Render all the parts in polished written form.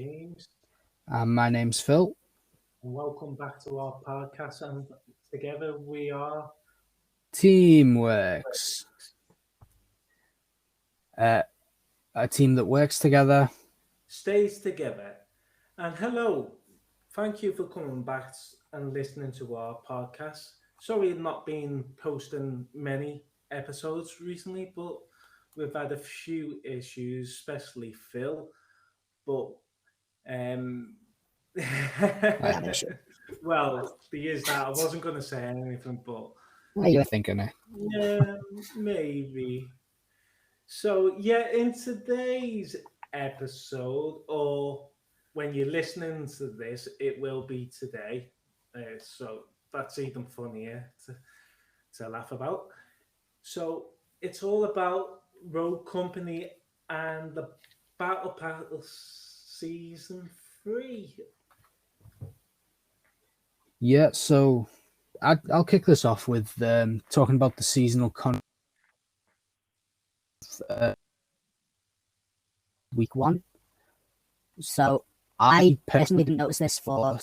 James, My name's Phil. and welcome back to our podcast. And together we are Teamworks. A team that works together. Stays Together. And hello, thank you for coming back and listening to our podcast. Sorry, not been posting many episodes recently, but we've had a few issues, especially Phil. But um, I have issue. well, there is that. I wasn't going to say anything, but What are you thinking of? yeah, maybe. So, yeah, in today's episode, or when you're listening to this, it will be today. So, that's even funnier to laugh about. So, it's all about Road Company and the Battle Pass Season 3. Yeah, so I'll kick this off with talking about the seasonal uh, week one. So I personally didn't notice this for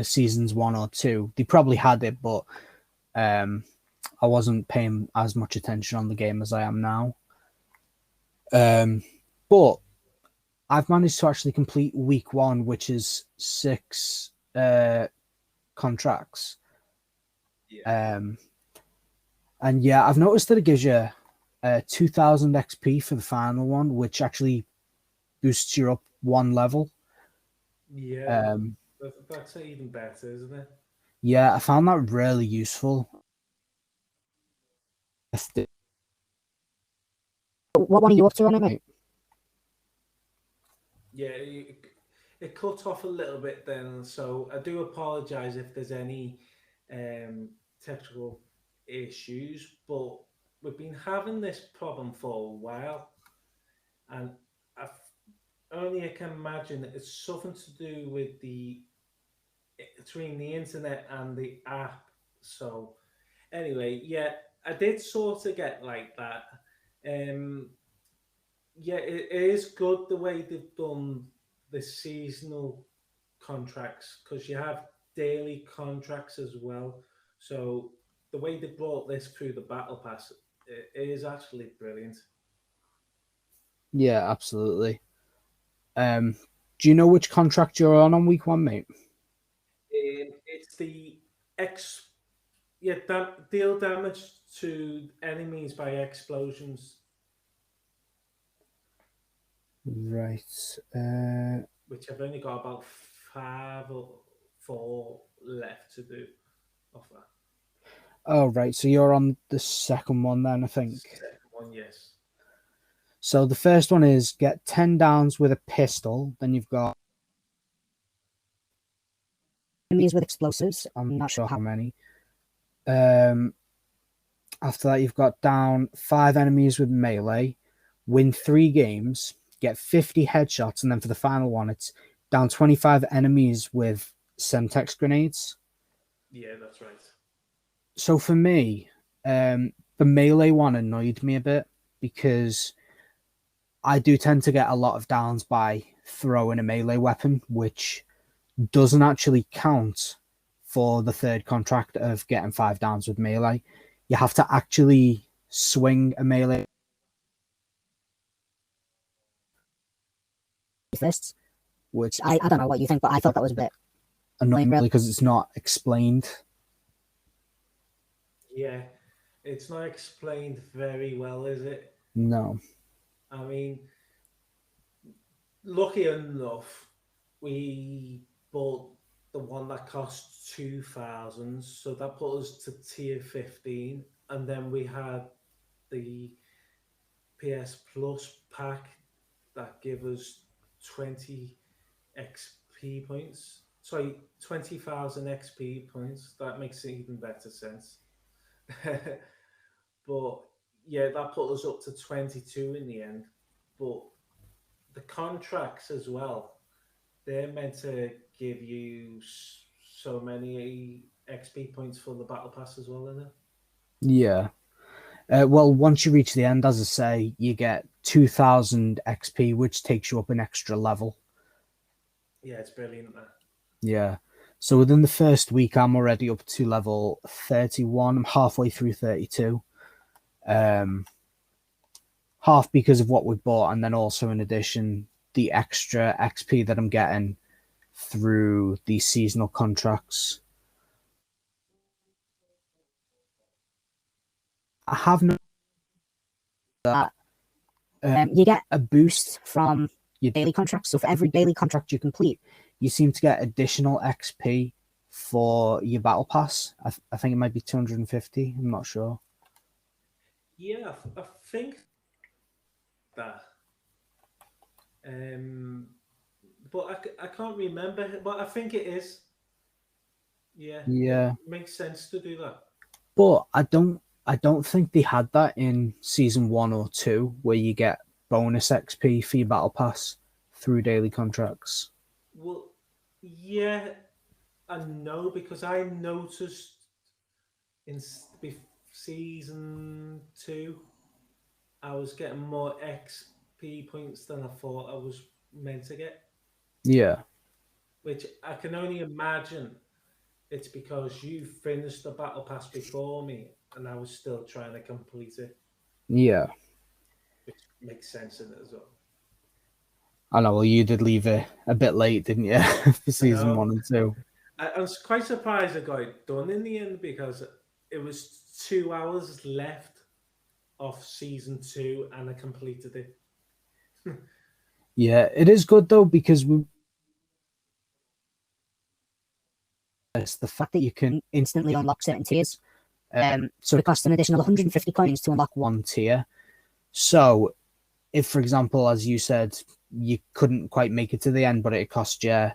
seasons 1 or 2. They probably had it, but I wasn't paying as much attention on the game as I am now. But I've managed to actually complete week one, which is 6 contracts. Yeah. And yeah, I've noticed that it gives you 2000 XP for the final one, which actually boosts you up 1 level. Yeah, that's even better, isn't it? Yeah, I found that really useful. What one are you up to on it, mate? Yeah, it cut off a little bit then, so I do apologise if there's any technical issues, but we've been having this problem for a while, and I've only I can imagine it's something to do with the between the internet and the app. So anyway, yeah, I did sort of get like that. Um, yeah, it is good the way they've done the seasonal contracts because you have daily contracts as well. So the way they brought this through the battle pass it is actually brilliant. Yeah, absolutely. Do you know which contract you're on week one, mate? It's the X, yeah, deal damage to enemies by explosions, Right. which I've only got about 5 or 4 left to do of that. Oh, right. So you're on the second one then, I think. Second one, yes. So the first one is get 10 downs with a pistol. Then you've got enemies with explosives. I'm not sure how many. After that, you've got down 5 enemies with melee, win 3 games, get 50 headshots, and then for the final one, it's down 25 enemies with Semtex grenades. Yeah, that's right. So for me, the melee one annoyed me a bit because I do tend to get a lot of downs by throwing a melee weapon, which doesn't actually count for the third contract of getting 5 downs with melee. You have to actually swing a melee fists, which I don't know what you think, but I thought that was a bit annoying, really, because it's not explained. Yeah, it's not explained very well, is it? No. I mean, lucky enough, we bought the one that cost 2,000, so that put us to tier 15, and then we had the PS Plus pack that give us 20 XP points. Sorry, 20,000 XP points. That makes even better sense. But yeah, that put us up to 22 in the end. But the contracts as well, they're meant to give you so many XP points for the battle pass as well, isn't it? Yeah. Well, once you reach the end, as I say, you get 2,000 XP, which takes you up an extra level. Yeah, it's brilliant, man. Yeah. So within the first week, I'm already up to level 31. I'm halfway through 32. Half because of what we bought, and then also in addition, the extra XP that I'm getting through the seasonal contracts. I have no that you get a boost from your daily contracts. So for every daily contract you complete, you seem to get additional XP for your battle pass. I think it might be 250. I'm not sure. Yeah, I think that. Um, but I can't remember. But I think it is. Yeah, it Yeah, makes sense to do that. but I don't think they had that in season 1 or 2 where you get bonus XP for your battle pass through daily contracts. Well, yeah, I know because I noticed in season two, I was getting more XP points than I thought I was meant to get, Yeah, which I can only imagine it's because you finished the battle pass before me and I was still trying to complete it, yeah. which makes sense in it as well. I know. Well, you did leave it a bit late, didn't you, for I season know. 1 and 2? I was quite surprised I got it done in the end because it was 2 hours left of season two and I completed it. Yeah, it is good though because it's the fact that you can instantly unlock certain tiers. So it costs an additional 150 coins to unlock one tier. So if, for example, as you said, you couldn't quite make it to the end, but it cost you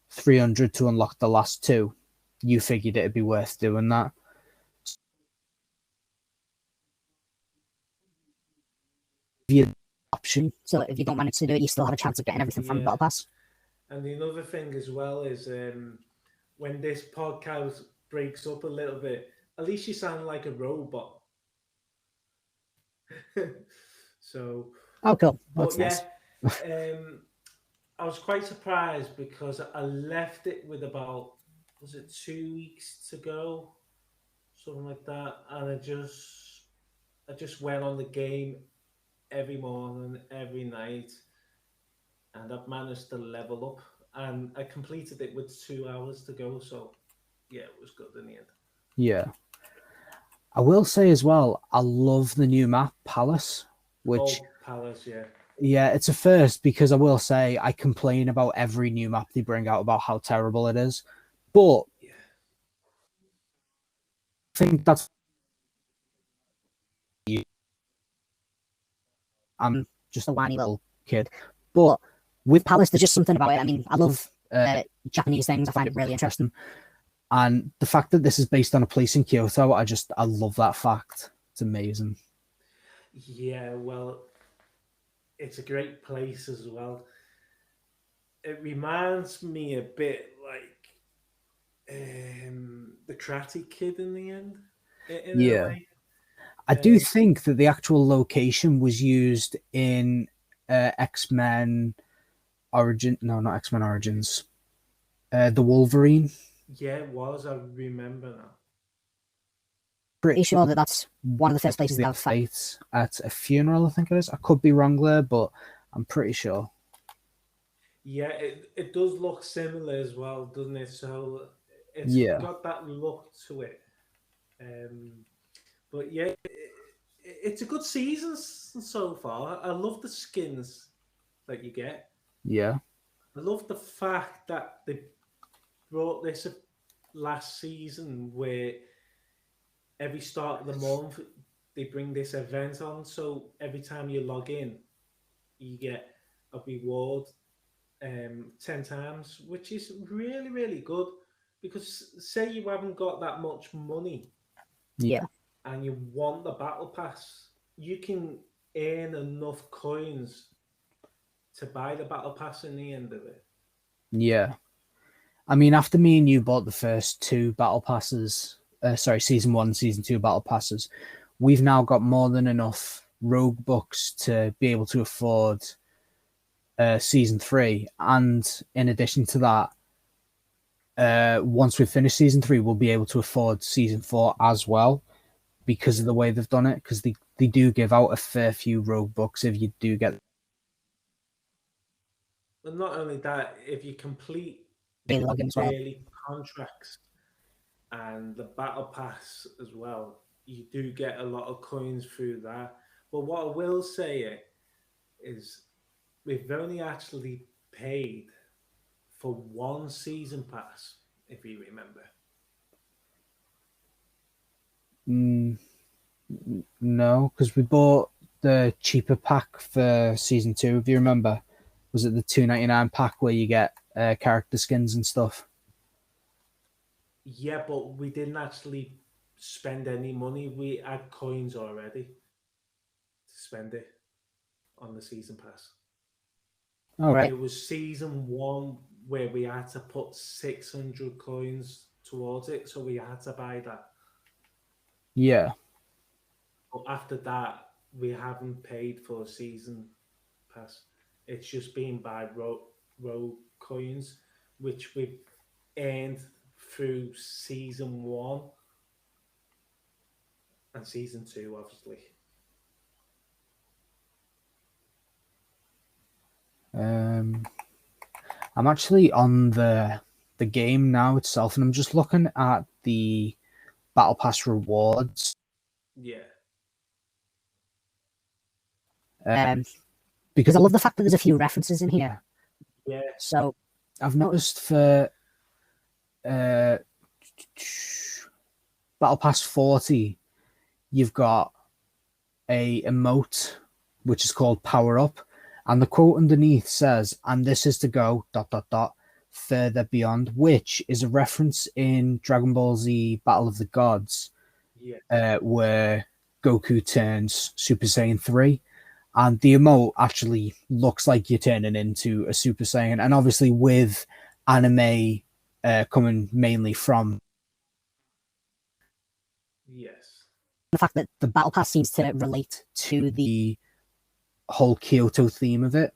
300 to unlock the last two, you figured it'd be worth doing that. The option, so if you don't manage to do it, you still have a chance of getting everything from the Yeah. Battle Pass. And the other thing as well is when this podcast breaks up a little bit, at least you sound like a robot. So, Oh, cool. but That's yeah, nice. I was quite surprised because I left it with about, was it 2 weeks to go, something like that, and I just went on the game every morning, every night, and I've managed to level up, and I completed it with 2 hours to go. So yeah, it was good in the end. Yeah. I will say as well, I love the new map, Palace, which, Oh, Palace, yeah. yeah, it's a first because I will say I complain about every new map they bring out about how terrible it is. But Yeah. I think that's, I'm just a whiny little kid. But with Palace, there's just something about it. I mean, I love Japanese things. I find it really interesting. And the fact that this is based on a place in Kyoto, I love that fact. It's amazing. Yeah, well, it's a great place as well. It reminds me a bit like the Karate Kid in the end, in a Yeah. way. I do think that the actual location was used in X-Men Origin. No, not X-Men Origins. The Wolverine. Yeah, it was. I remember now. Pretty sure that that's one of the first places they have fights at a funeral. I think it is. I could be wrong there, but I'm pretty sure. Yeah, it does look similar as well, doesn't it? So it's Yeah. got that look to it. Um, but yeah, it's a good season so far. I love the skins that you get. Yeah. I love the fact that they brought this last season where every start of the month they bring this event on. So every time you log in, you get a reward 10 times, which is really, really good. Because say you haven't got that much money Yeah. and you want the battle pass, you can earn enough coins to buy the battle pass in the end of it. Yeah. I mean, after me and you bought the first two battle passes, season 1, season 2 battle passes, we've now got more than enough rogue books to be able to afford season 3, and in addition to that, once we finish season 3, we'll be able to afford season 4 as well because of the way they've done it. Because they do give out a fair few rogue books if you do get. And not only that, if you complete Daily the login as well. daily contracts and the battle pass as well, you do get a lot of coins through that. But what I will say is we've only actually paid for one season pass, if you remember. No, because we bought the cheaper pack for season 2. If you remember, was it the $2.99 pack where you get character skins and stuff? Yeah, but we didn't actually spend any money. We had coins already to spend it on the season pass. Oh, right. It was season 1 where we had to put 600 coins towards it, so we had to buy that. Yeah. But after that, we haven't paid for a season pass. It's just been by row coins, which we've earned through season 1 and season 2, obviously. I'm actually on the game now itself, and I'm just looking at the battle pass rewards. Yeah. Because I love the fact that there's a few references in here. Yeah. So I've noticed for Battle Pass 40, you've got a emote which is called Power Up, and the quote underneath says, "And this is to go ... further beyond," which is a reference in Dragon Ball Z Battle of the Gods, where Goku turns Super Saiyan 3. And the emote actually looks like you're turning into a Super Saiyan. And obviously with anime coming mainly from the fact that the Battle Pass seems to relate to the whole Kyoto theme of it.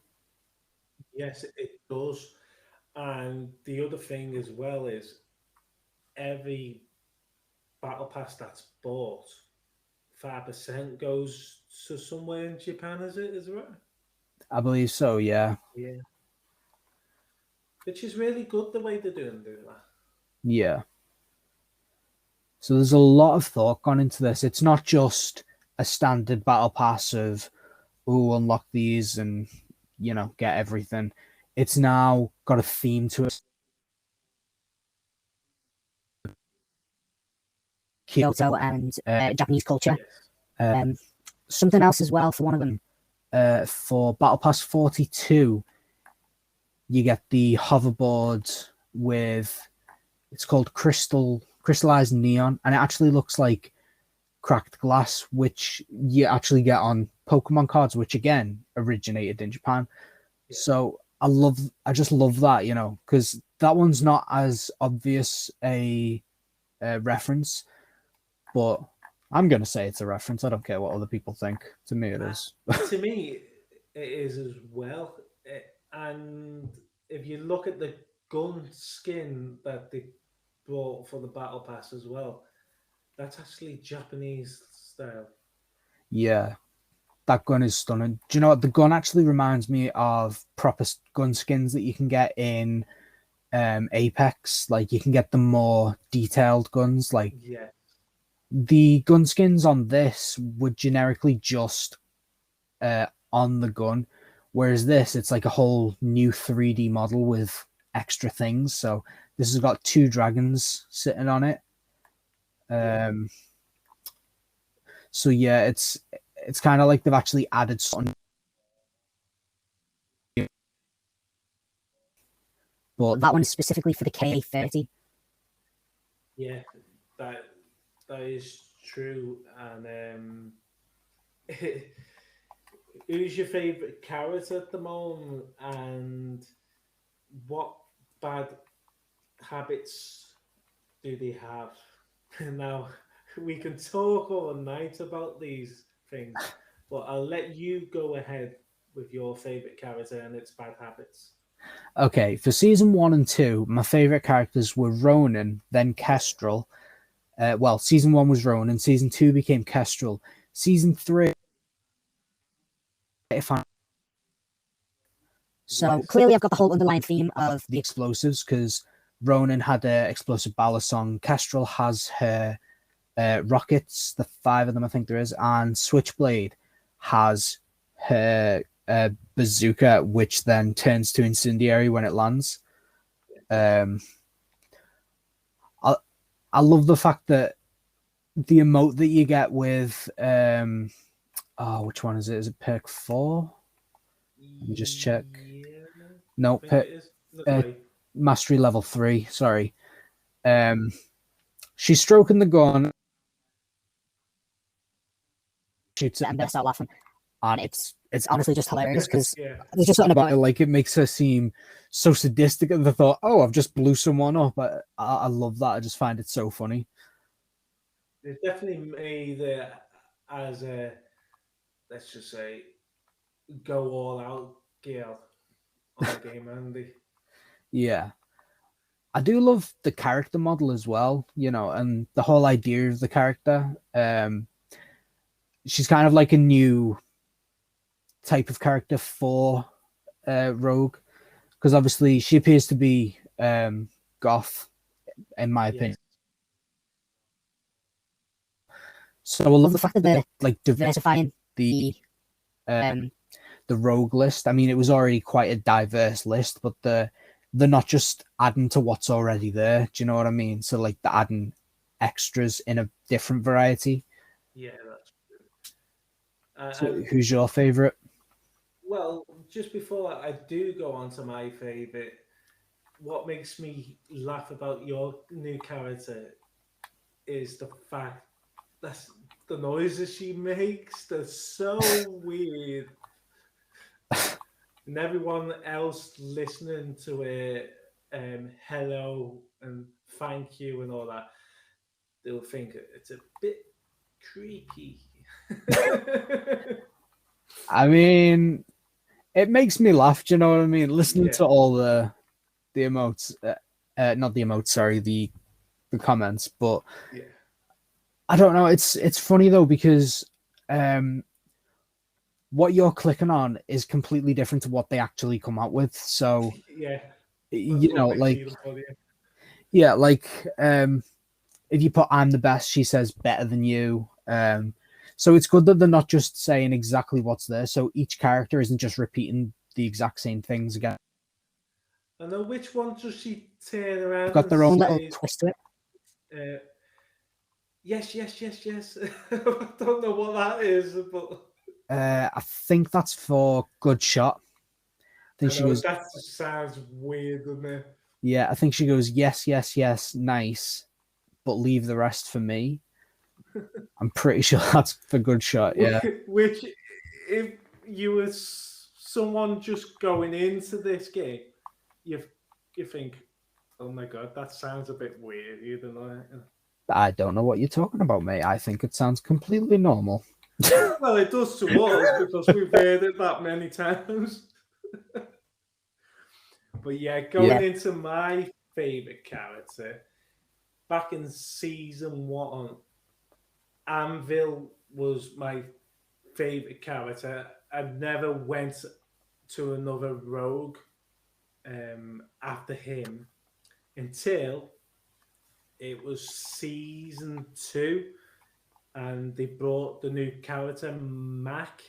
Yes, it does. And the other thing as well is every battle pass that's bought, 5% goes to somewhere in Japan, is it? Is it right? I believe so, yeah. Yeah. Which is really good the way they're doing that. Yeah. So there's a lot of thought gone into this. It's not just a standard battle pass of, unlock these and, get everything. It's now got a theme to it. Kyoto and Japanese culture. Something else as well for one of them. For Battle Pass 42, you get the hoverboard with, it's called crystallized neon, and it actually looks like cracked glass, which you actually get on Pokemon cards, which again originated in Japan. Yeah. So I just love that, because that one's not as obvious a reference, but I'm going to say it's a reference. I don't care what other people think. To me, it is. To me, it is as well. And if you look at the gun skin that they brought for the Battle Pass as well, that's actually Japanese style. Yeah, that gun is stunning. Do you know what? The gun actually reminds me of proper gun skins that you can get in Apex. Like, you can get the more detailed guns. Like, yeah. The gun skins on this would generically just on the gun, whereas this, it's like a whole new 3D model with extra things. So this has got 2 dragons sitting on it. So yeah, it's kind of like they've actually added something. But that one is specifically for the KA-30. Yeah, that is true. And who's your favorite character at the moment, and what bad habits do they have? Now, we can talk all night about these things, but I'll let you go ahead with your favorite character and its bad habits. Okay, for season 1 and 2, my favorite characters were Ronan, then Kestrel. Well, season 1 was Ronan, season 2 became Kestrel. Season 3, if I so clearly I've got the whole underlying theme of the explosives, because Ronan had an explosive ballast song, Kestrel has her rockets, the 5 of them I think there is, and Switchblade has her bazooka, which then turns to incendiary when it lands. I love the fact that the emote that you get with which one is it? Is it perk 4? Let me just check. Yeah, No, mastery level 3. Sorry. She's stroking the gun, shoots it, and bursts out laughing. And it's honestly just hilarious, because there's just something about it, like, it makes her seem so sadistic at the thought, oh, I've just blew someone up. I love that. I just find it so funny. It definitely made it as a, let's just say, go all out girl on the game, Andy. Yeah. I do love the character model as well, and the whole idea of the character. She's kind of like a new type of character for Rogue, because obviously she appears to be goth, in my opinion. So I love the fact that they're like diversifying the Rogue list. I mean, it was already quite a diverse list, but they're not just adding to what's already there. Do you know what I mean? So like they're adding extras in a different variety. Yeah, that's true. So who's your favorite? Well, just before I do go on to my favorite, what makes me laugh about your new character is the fact that the noises she makes, they're so weird. And everyone else listening to it, hello and thank you and all that, they'll think it's a bit creepy. I mean, it makes me laugh. Do you know what I mean? Listening to all the emotes, not the emotes, sorry, the comments. But I don't know. It's funny though, because what you're clicking on is completely different to what they actually come out with. So like if you put "I'm the best," she says "better than you." So it's good that they're not just saying exactly what's there. So each character isn't just repeating the exact same things again. I know, which one does she turn around? Got their own little twist to it. Yes. I don't know what that is, but I think that's for Good Shot. I think she goes. That just sounds weird, doesn't it? Yeah, I think she goes, yes, nice, but leave the rest for me. I'm pretty sure that's for Good Shot. Yeah. Which, if you were someone just going into this game, you think, oh my god, that sounds a bit weird. I don't know what you're talking about, mate. I think it sounds completely normal. Well, it does to us because we've heard it that many times. But going into my favorite character, back in season 1, Anvil was my favorite character. I never went to another rogue after him until it was season 2, and they brought the new character Mac.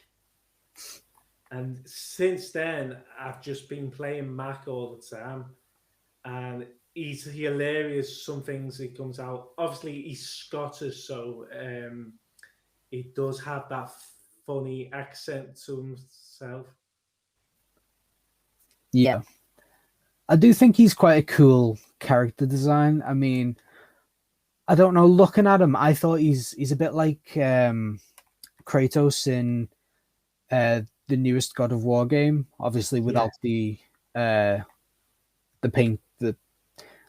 And since then, I've just been playing Mac all the time, and he's hilarious. Some things he comes out. Obviously, he's Scottish, so he does have that funny accent to himself. Yeah, I do think he's quite a cool character design. I mean, I don't know. Looking at him, I thought he's a bit like Kratos in the newest God of War game, obviously without the paint,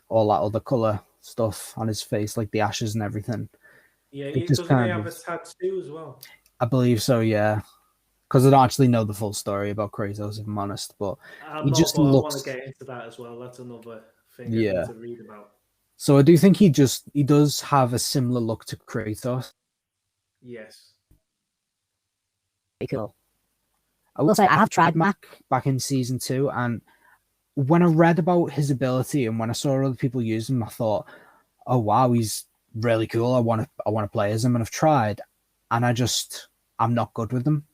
all that other color stuff on his face, like the ashes and everything. Yeah, doesn't he have a tattoo as well? I believe so. Yeah. because I don't actually know the full story about Kratos, if I'm honest. But I'm he not, just but I want looks, to get into that as well. That's another thing I need yeah. to read about. So I do think he does have a similar look to Kratos. Yes. Pretty cool. I will say I have tried Mac back in season 2, and when I read about his ability and when I saw other people use him, I thought, oh wow, he's really cool. I want to play as him, and I've tried, and I'm not good with them.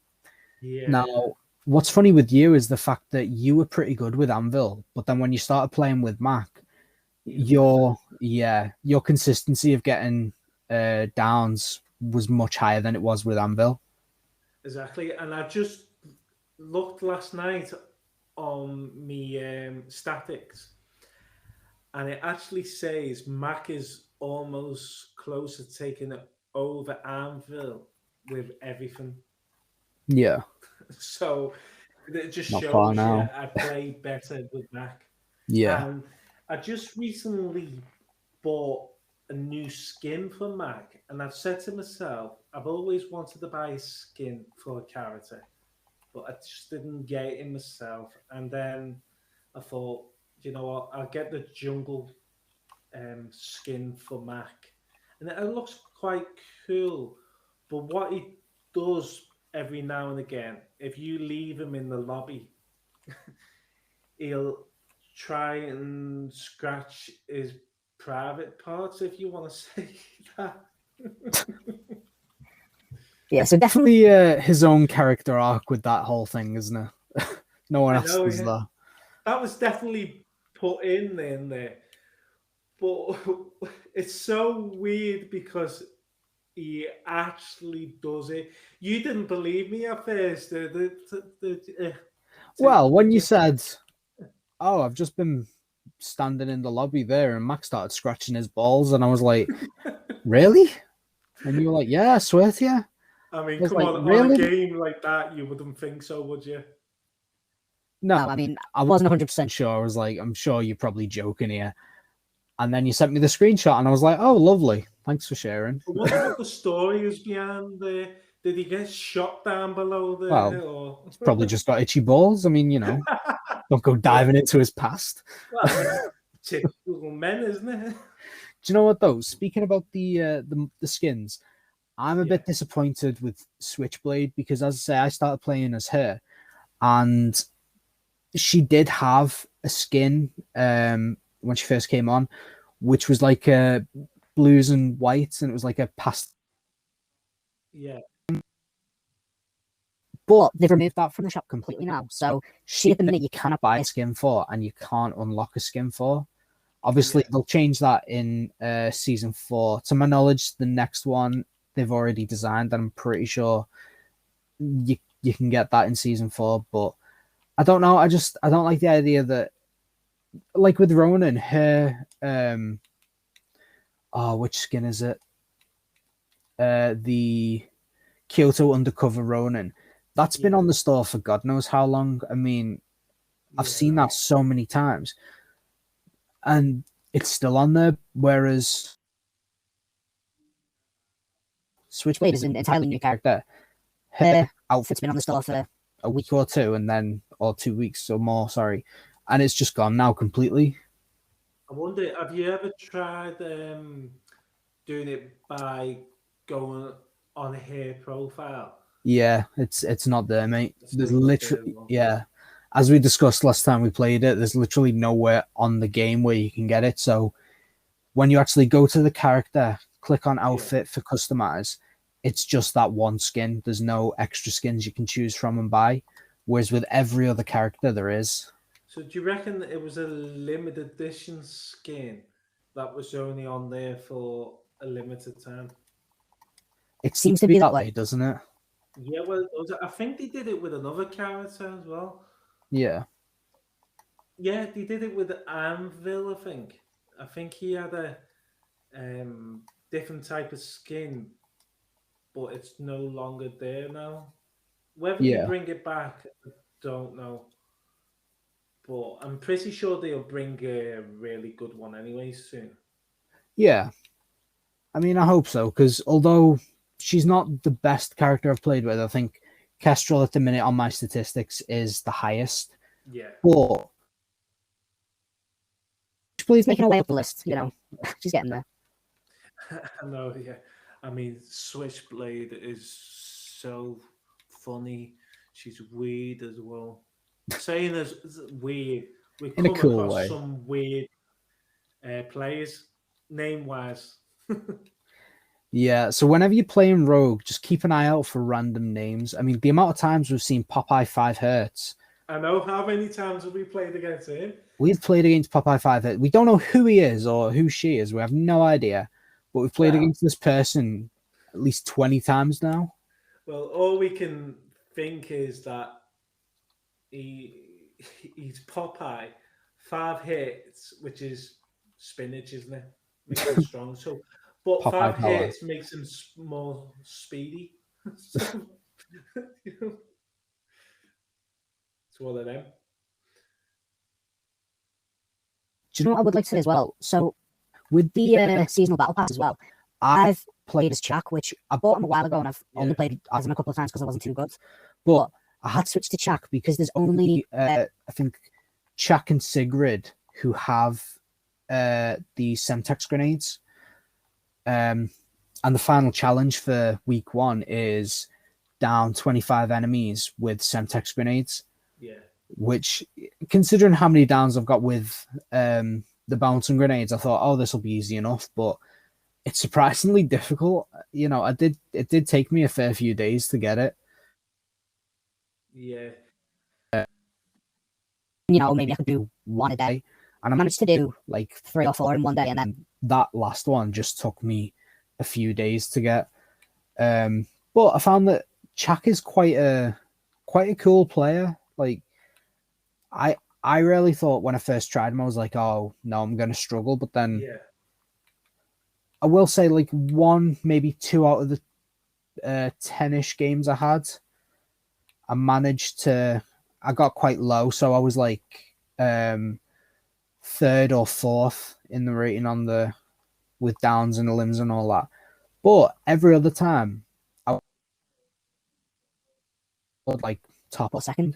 Yeah. Now, what's funny with you is the fact that you were pretty good with Anvil, but then when you started playing with Mac, your consistency of getting downs was much higher than it was with Anvil. Exactly. And I just looked last night on me statics, and it actually says Mac is almost close to taking it over Anvil with everything. Yeah, So it just not far shows you now. I play better with Mac. Yeah. And I just recently bought a new skin for Mac, and I've said to myself, I've always wanted to buy a skin for a character, but I just didn't get it in myself. And then I thought, you know what, I'll get the jungle skin for Mac, and it looks quite cool. But what he does every now and again, if you leave him in the lobby, he'll try and scratch his private parts, if you want to say that. Yeah, so definitely his own character arc with that whole thing, isn't it? No one I else know, does yeah. that. That was definitely put in there, but it's so weird because he actually does it. You didn't believe me at first, Well, when did you you? said, "Oh, I've just been standing in the lobby there," and Max started scratching his balls, and I was like, "Really?" And you were like, "Yeah, I swear to you." I I mean, was come like, on a "Really?" game like that, you wouldn't think so, would you? No, I mean, I wasn't 100% sure. I was like, "I'm sure you're probably joking here." And then you sent me the screenshot, and I was like, "Oh, lovely. Thanks for sharing." I wonder what the story is behind there. Did he get shot down below Well, there, or he's probably just got itchy balls. I mean, don't go diving into his past. well, it's typical men, isn't it? Do you know what though? Speaking about the skins, I'm a Yeah, bit disappointed with Switchblade because, as I say, I started playing as her, and she did have a skin when she first came on, which was like blues and whites, and it was like a past. yeah, But they've removed that from the shop completely now. So she, at the minute, you cannot buy a skin for, and you can't unlock a skin for. Obviously, yeah. they'll change that in season 4. To my knowledge, the next one they've already designed, and I'm pretty sure you can get that in season 4. But I don't know. I don't like the idea that, like with Ronan, her which skin is it? The Kyoto Undercover Ronin. That's been Yeah, on the store for God knows how long. I mean, I've seen yeah. that so many times, and it's still on there. Whereas Switchblade is an entirely new character. Her outfit's been on the store for a week or two, or 2 weeks or more, sorry, and it's just gone now completely. I wonder, have you ever tried doing it by going on a hair profile? Yeah, it's not there, mate. It's There's still not there. literally, yeah. As we discussed last time we played it, there's literally nowhere on the game where you can get it. So when you actually go to the character, click on Yeah. outfit for customize, it's just that one skin. There's no extra skins you can choose from and buy. Whereas with every other character, there is. So do you reckon it was a limited edition skin that was only on there for a limited time? It seems to be that way, doesn't it? Yeah, well, I think they did it with another character as well. Yeah. Yeah, they did it with Anvil, I think. I think he had a different type of skin, but it's no longer there now. Whether they Yeah. bring it back, I don't know. But I'm pretty sure they'll bring a really good one anyway soon. Yeah. I mean, I hope so, because although she's not the best character I've played with, I think Kestrel at the minute on my statistics is the highest. Yeah. But Switchblade's making her way up the list, you know. She's getting there. I know, yeah. I mean, Switchblade is so funny. She's weird as well. Saying as weird, we In a come cool across way. some weird players, name wise. Yeah, so whenever you're playing Rogue, just keep an eye out for random names. I mean, the amount of times we've seen Popeye 5 Hertz. I know how many times have we played against him? We've played against Popeye 5 Hertz. We don't know who he is or who she is. We have no idea. But we've played against this person at least 20 times now. Well, all we can think is that he's Popeye, 5 hits, which is spinach, isn't it? Makes him strong. So, but Popeye 5 hits makes him more speedy. So, you know, it's one of them. Do you know what I would like to say as well? So, with the seasonal battle pass as well, I've played as Chak, which I bought him a while ago, and I've only played as him a couple of times because I wasn't too good. But I had switched to Chak because there's only, I think, Chak and Sigrid who have the Semtex grenades. And the final challenge for week 1 is down 25 enemies with Semtex grenades. Yeah. Which, considering how many downs I've got with the bouncing grenades, I thought, oh, this will be easy enough. But it's surprisingly difficult. You know, it did take me a fair few days to get it. Yeah. You know, maybe I could do 1 a day. And I managed to do like 3 or 4 in 1 day. And then that last one just took me a few days to get. But I found that Chak is quite a cool player. Like, I really thought when I first tried him, I was like, oh, no, I'm going to struggle. But then I will say, like, 1, maybe 2 out of the 10-ish games I had, I got quite low. So I was like 3rd or 4th in the rating with downs and limbs and all that. But every other time, I was like top or 2nd.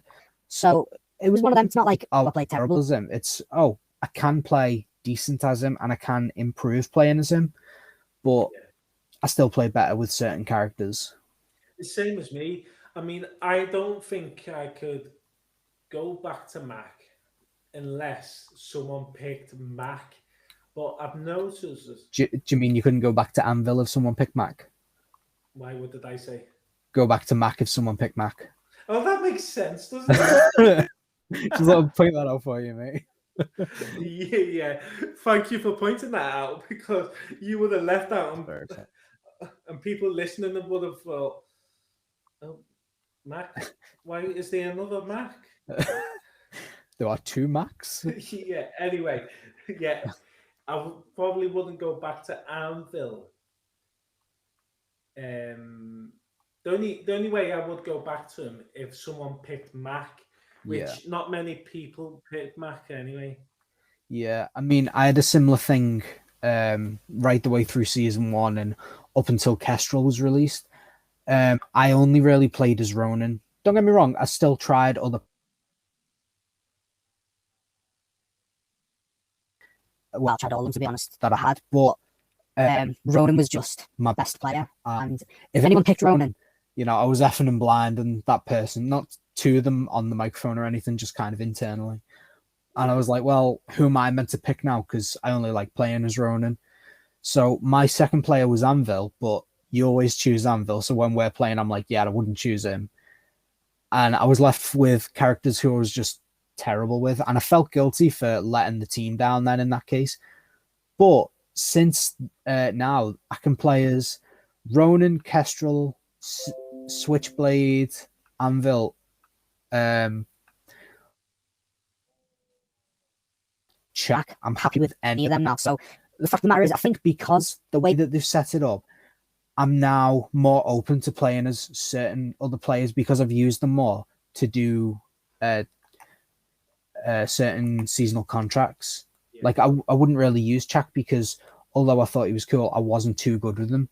So it was one of them. It's not like, oh, I played terrible as him. It's, oh, I can play decent as him and I can improve playing as him. But I still play better with certain characters. The same as me. I mean, I don't think I could go back to Mac unless someone picked Mac. But I've noticed this. Do you mean you couldn't go back to Anvil if someone picked Mac? Why? What did I say? Go back to Mac if someone picked Mac. Oh, that makes sense, doesn't it? Just let me point that out for you, mate. Yeah. Thank you for pointing that out because you would have left out and people listening would have thought, oh, Mac? Why is there another Mac? There are 2 Macs? Yeah, anyway, yeah. I probably wouldn't go back to Anvil. The only way I would go back to him if someone picked Mac, which not many people pick Mac anyway. Yeah, I mean, I had a similar thing right the way through season 1 and up until Kestrel was released. I only really played as Ronan. Don't get me wrong, I still tried other well, I tried all of them, to be honest, that I had, but Ronan was just my best player. And if anyone picked Ronan, you know, I was effing and blind, and that person, not to them on the microphone or anything, just kind of internally. And I was like, well, who am I meant to pick now? Because I only like playing as Ronan. So my second player was Anvil, but you always choose Anvil. So when we're playing, I'm like, yeah, I wouldn't choose him. And I was left with characters who I was just terrible with. And I felt guilty for letting the team down then in that case. But since now, I can play as Ronan, Kestrel, Switchblade, Anvil, Chak. I'm happy with any of them now. So the fact of the matter is, I think because the way that they've set it up, I'm now more open to playing as certain other players because I've used them more to do certain seasonal contracts. Yeah. Like I wouldn't really use Chak because although I thought he was cool, I wasn't too good with him.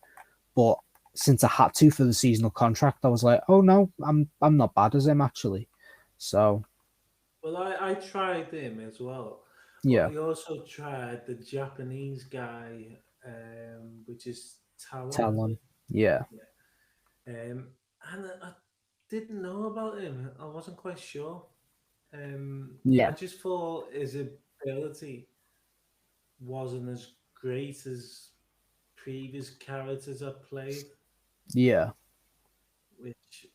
But since I had to for the seasonal contract, I was like, oh no, I'm not bad as him actually. So Well, I tried him as well, but yeah, I also tried the Japanese guy, which is Talon. Talon. Yeah, And I didn't know about him. I wasn't quite sure. I yeah, just thought his ability wasn't as great as previous characters I played, yeah, which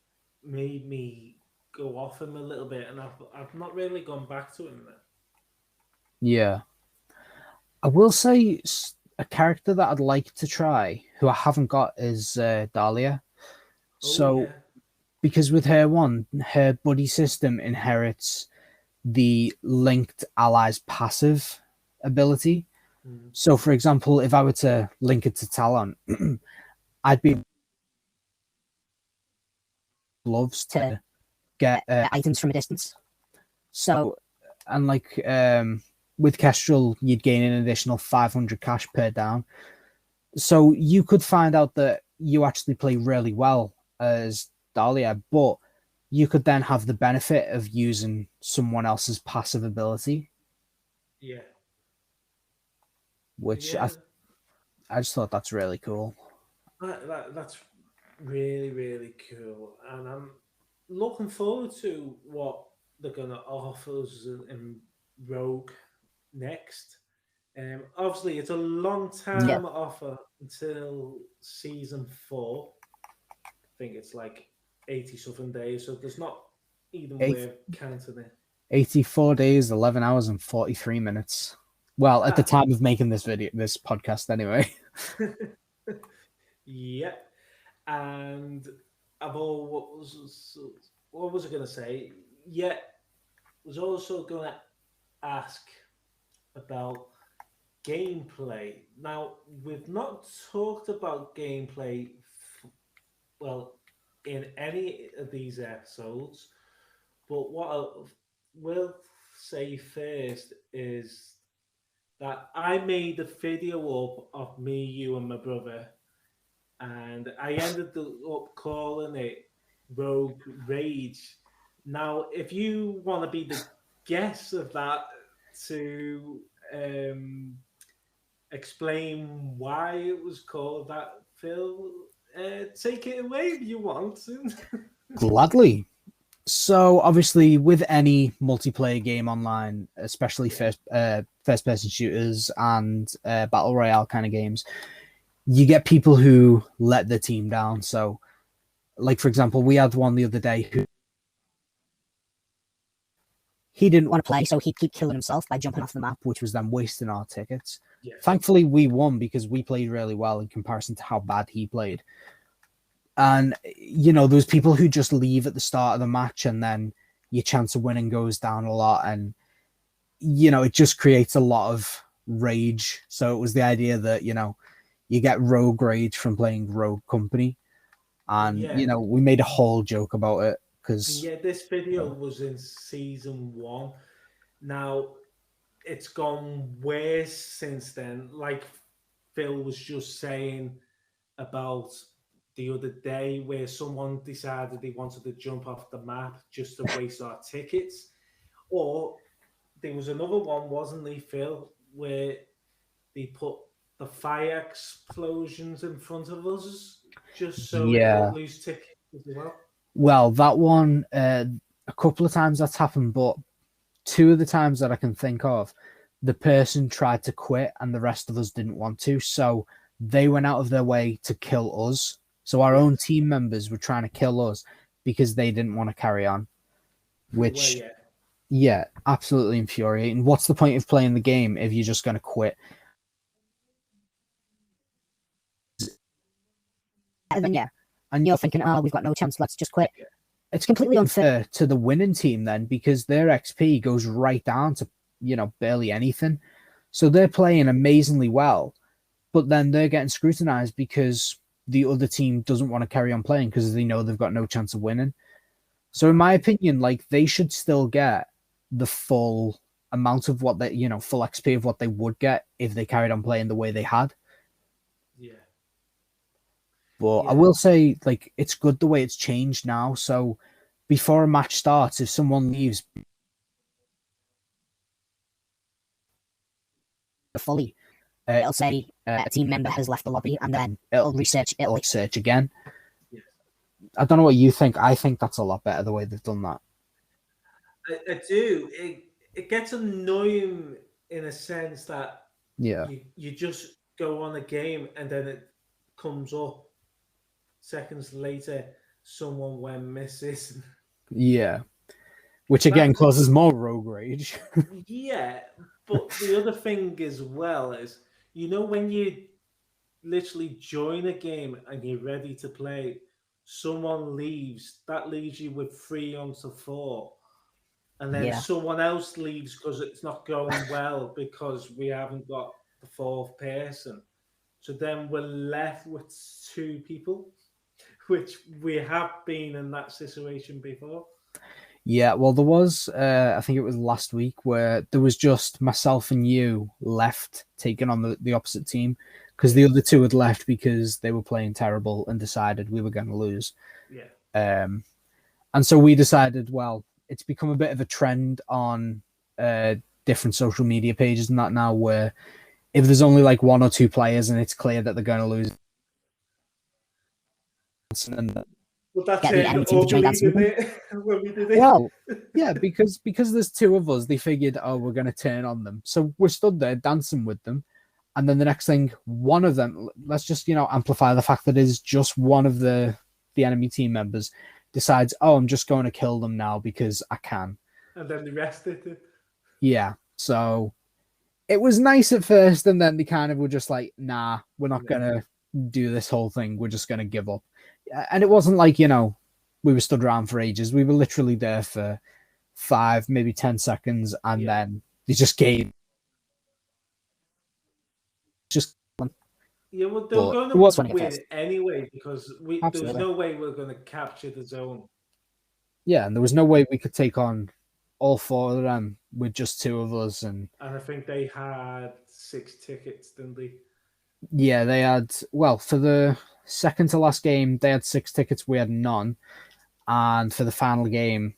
made me go off him a little bit, and I've not really gone back to him. yeah. I will say a character that I'd like to try, who I haven't got, is Dahlia. Oh So yeah. because with her buddy system inherits the linked allies passive ability. Mm. So, for example, if I were to link it to Talon, I'd be gloves to get items from a distance. So, and like with Kestrel, you'd gain an additional 500 cash per down. So you could find out that you actually play really well as Dahlia, but you could then have the benefit of using someone else's passive ability, Yeah. which Yeah. I just thought that's really cool. That's really, really cool. And I'm looking forward to what they're going to offer us in Rogue next. Obviously, it's a long yeah, time offer until season 4. I think it's like 80 something days, so there's not even worth counting it. 84 days, 11 hours, and 43 minutes. Well, at the Ah, time of making this podcast, anyway. yeah. And what was I going to say? Yeah, was also going to ask about gameplay. Now, we've not talked about gameplay, well, in any of these episodes, but what I will say first is that I made a video up of me, you, and my brother, and I ended up calling it Rogue Rage. Now, if you want to be the guest of that to um, explain why it was called that, Phil, take it away if you want to. Gladly. So obviously, with any multiplayer game online, especially first person shooters and battle royale kind of games, you get people who let the team down. So, like for example, we had one the other day who he didn't want to play, so he'd keep killing himself by jumping off the map, which was then wasting our tickets. Yes. Thankfully, we won because we played really well in comparison to how bad he played. And you know, those people who just leave at the start of the match, and then your chance of winning goes down a lot, and you know, it just creates a lot of rage. So it was the idea that, you know, you get rogue rage from playing Rogue Company, and you know, we made a whole joke about it because this video was in season 1. Now it's gone worse since then. Like Phil was just saying about the other day, where someone decided they wanted to jump off the map just to waste our tickets. Or there was another one, wasn't there, Phil, where they put the fire explosions in front of us just so we could lose tickets as well. Well, that one, a couple of times that's happened, but 2 of the times that I can think of, the person tried to quit and the rest of us didn't want to. So they went out of their way to kill us. So our own team members were trying to kill us because they didn't want to carry on, which, yeah, absolutely infuriating. What's the point of playing the game if you're just going to quit? And yeah, and you're thinking, oh, we've got no chance, let's just quit. It's completely unfair to the winning team then, because their XP goes right down to, you know, barely anything. So they're playing amazingly well, but then they're getting scrutinized because the other team doesn't want to carry on playing because they know they've got no chance of winning. So in my opinion, like, they should still get the full amount of what they, you know, full XP of what they would get if they carried on playing the way they had. Yeah. But I Yeah. will say, like, it's good the way it's changed now. So before a match starts, if someone leaves fully, it'll say a team member has left the lobby, and then it'll research. It'll search again. Yes. I don't know what you think. I think that's a lot better the way they've done that. I do. It gets annoying in a sense that Yeah. you just go on a game and then it comes up seconds later someone went missing. Yeah. Which again causes more rogue rage. Yeah, but the other thing as well is, when you literally join a game and you're ready to play, someone leaves, that leaves you with 3 on to 4. And then Yeah. someone else leaves because it's not going well because we haven't got the fourth person. So then we're left with 2 people, which we have been in that situation before. Yeah, well, there was, I think it was last week, where there was just myself and you left taking on the opposite team because the other 2 had left because they were playing terrible and decided we were going to lose. Yeah. And so we decided, well, it's become a bit of a trend on different social media pages and that now, where if there's only like 1 or 2 players and it's clear that they're going to lose, and But that's Get the it. enemy team to join Ugly, dancing didn't with it? When we did it. well, yeah, because there's 2 of us, they figured, oh, we're going to turn on them. So we're stood there dancing with them. And then the next thing, one of them, let's just, amplify the fact that it is just one of the enemy team members decides, oh, I'm just going to kill them now because I can. And then the rest did it. Yeah. So it was nice at first. And then they kind of were just like, nah, we're not going to do this whole thing. We're just going to give up. And it wasn't like, we were stood around for ages. We were literally there for 5, maybe 10 seconds. And then they just gave. Yeah, well, they were going to win anyway because there was no way we were going to capture the zone. Yeah, and there was no way we could take on all 4 of them with just 2 of us. And I think they had 6 tickets, didn't they? Yeah, they had, well, for the second to last game, they had 6 tickets, we had none. And for the final game,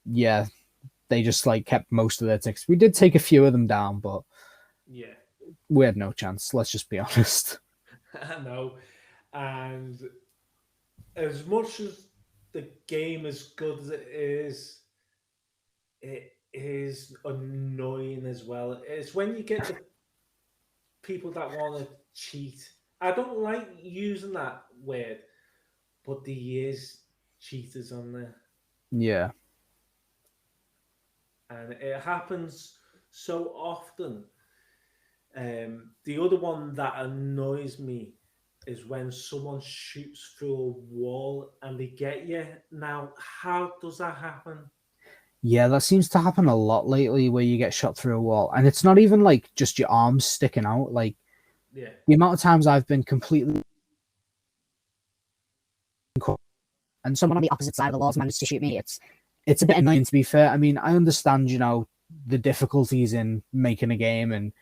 yeah, they just like kept most of their tickets. We did take a few of them down, but yeah, we had no chance. Let's just be honest. I know. And as much as the game is good as it is annoying as well. It's when you get the people that want to cheat. I don't like using that word, but there is cheaters on there. Yeah. And it happens so often. The other one that annoys me is when someone shoots through a wall and they get you. Now, how does that happen? Yeah, that seems to happen a lot lately where you get shot through a wall. And it's not even like just your arms sticking out. Like, the amount of times I've been completely... and someone on the opposite side of the walls managed to shoot me. It's a bit annoying, to be fair. I mean, I understand, the difficulties in making a game and,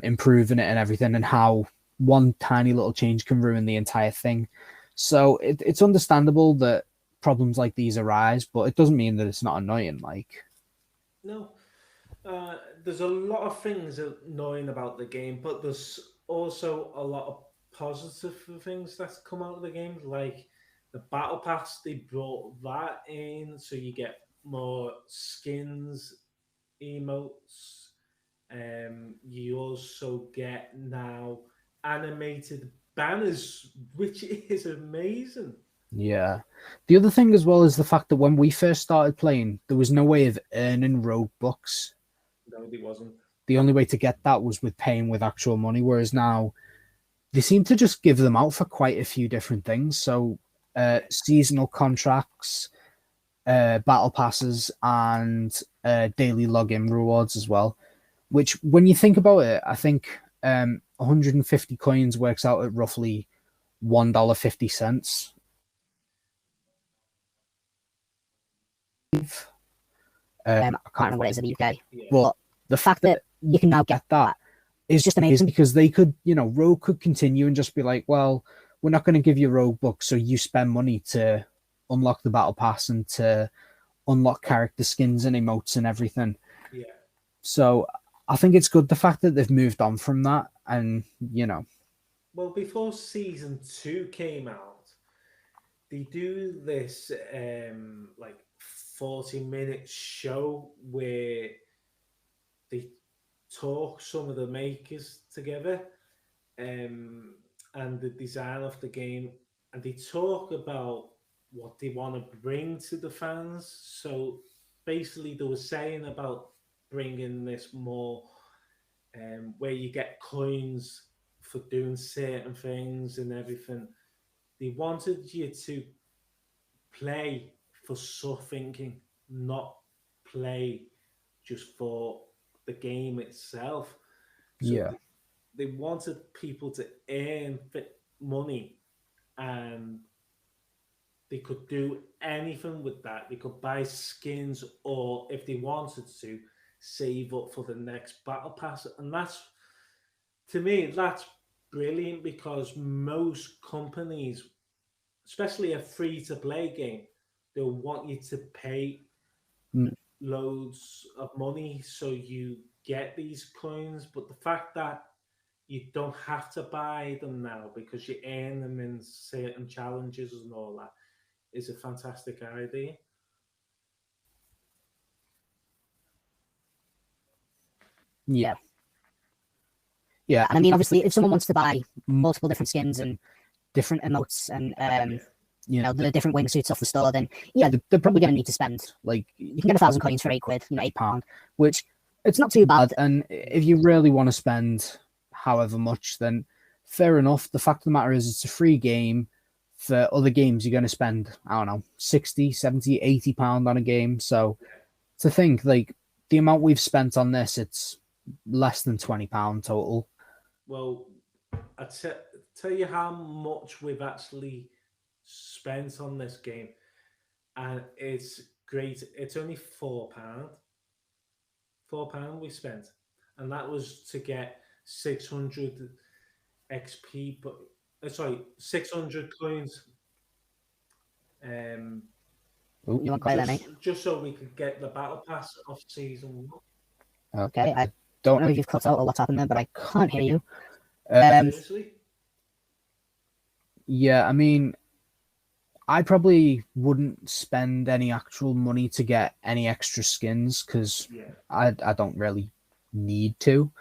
improving it and everything, and how one tiny little change can ruin the entire thing. So it's understandable that problems like these arise, but it doesn't mean that it's not annoying. Like, no, there's a lot of things annoying about the game, but there's also a lot of positive things that's come out of the game, like the battle pass. They brought that in, so you get more skins, emotes. You also get now animated banners, which is amazing. Yeah. The other thing as well is the fact that when we first started playing, there was no way of earning rogue bucks. No, there wasn't. The only way to get that was with paying with actual money, whereas now they seem to just give them out for quite a few different things. So seasonal contracts, battle passes, and daily login rewards as well. Which, when you think about it, I think 150 coins works out at roughly $1.50. I can't remember what it is in the UK. Yeah. But the fact that you can now get that it was just amazing. because they could, Rogue could continue and just be like, well, we're not going to give you Rogue books, so you spend money to unlock the battle pass and to unlock character skins and emotes and everything. Yeah. So I think it's good the fact that they've moved on from that, and Well, before season 2 came out, they do this like 40-minute show where they talk some of the makers together and the design of the game, and they talk about what they want to bring to the fans. So basically, they were saying about bringing this more where you get coins for doing certain things and everything. They wanted you to play for something, not play just for the game itself. So yeah, they wanted people to earn money, and they could do anything with that. They could buy skins, or if they wanted to, save up for the next battle pass. And that's, to me, that's brilliant, because most companies, especially a free to play game, they'll want you to pay Mm. loads of money so you get these coins. But the fact that you don't have to buy them now because you earn them in certain challenges and all that is a fantastic idea. yeah, yeah. And I mean, obviously, if someone wants to buy multiple different skins and different emotes and the different wingsuits off the store, then they're probably going to need to spend, like, you can get 1,000 coins for £8, £8, which it's not too bad. And if you really want to spend however much, then fair enough. The fact of the matter is, it's a free game. For other games, you're going to spend, I don't know, 60, 70, £80 on a game. So to think, like, the amount we've spent on this, it's less than £20 total. Well, I tell you how much we've actually spent on this game, and it's great. It's only £4. £4 we spent, and that was to get 600 XP, but 600 coins. You want quite that, just so we could get the battle pass of season 1. Okay, I don't know if you've cut out or what's happened there, but I can't hear you. Seriously? Yeah, I mean, I probably wouldn't spend any actual money to get any extra skins, because I don't really need to.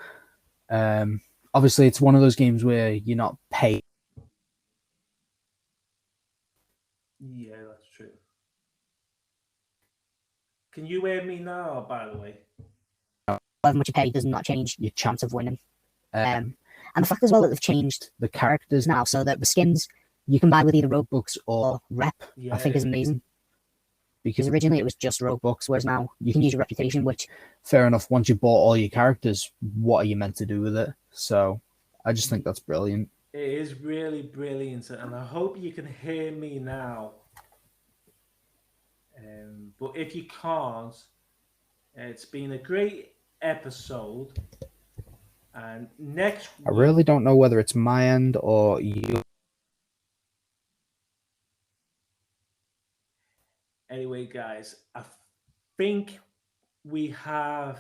Obviously, it's one of those games where you're not paid. Yeah, that's true. Can you hear me now, by the way? However much you pay does not change your chance of winning. And the fact as well that they've changed the characters now, so that the skins you can buy with either Rogue books or Rep, I think is amazing. Because originally it was just Rogue books, whereas now you can use your reputation, which, fair enough, once you bought all your characters, what are you meant to do with it? So I just think that's brilliant. It is really brilliant, and I hope you can hear me now. But if you can't, it's been a great episode. And next week, I really don't know whether it's my end or you. Anyway, guys, I think we have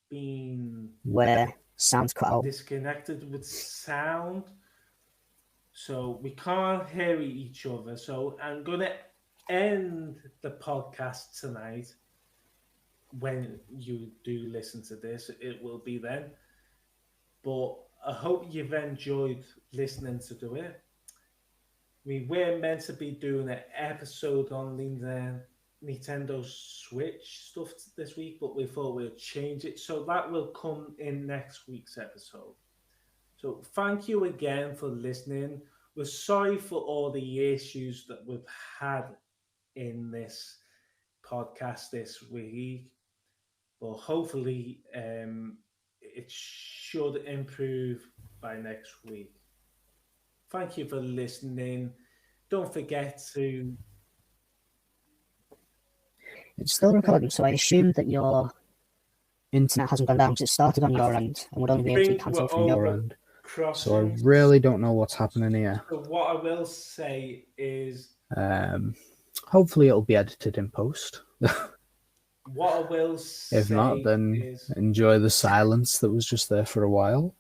been where sounds cut out, disconnected with sound, so we can't hear each other. So I'm gonna end the podcast tonight. When you do listen to this, it will be then. But I hope you've enjoyed listening to do it. We were meant to be doing an episode on the Nintendo Switch stuff this week, but we thought we'd change it. So that will come in next week's episode. So thank you again for listening. We're sorry for all the issues that we've had in this podcast this week, but hopefully it should improve by next week. Thank you for listening. Don't forget to... It's still recording, so I assume that you're internet hasn't gone down because it started on your end and would only be able to think cancel we're from your over end. So I really don't know what's happening here. So what I will say is, Hopefully it'll be edited in post. what I will say If not, then is, enjoy the silence that was just there for a while.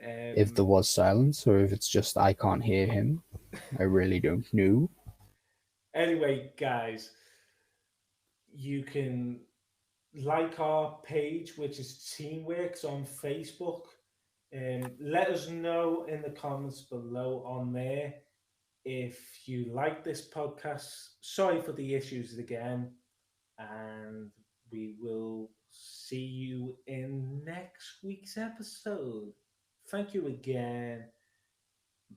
If there um, was silence, or if it's just I can't hear him, I really don't know. anyway, guys, you can like our page, which is Teamworks on Facebook. Let us know in the comments below on there if you like this podcast. Sorry for the issues again, and we will see you in next week's episode. Thank you again.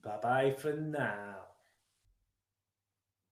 Bye bye for now.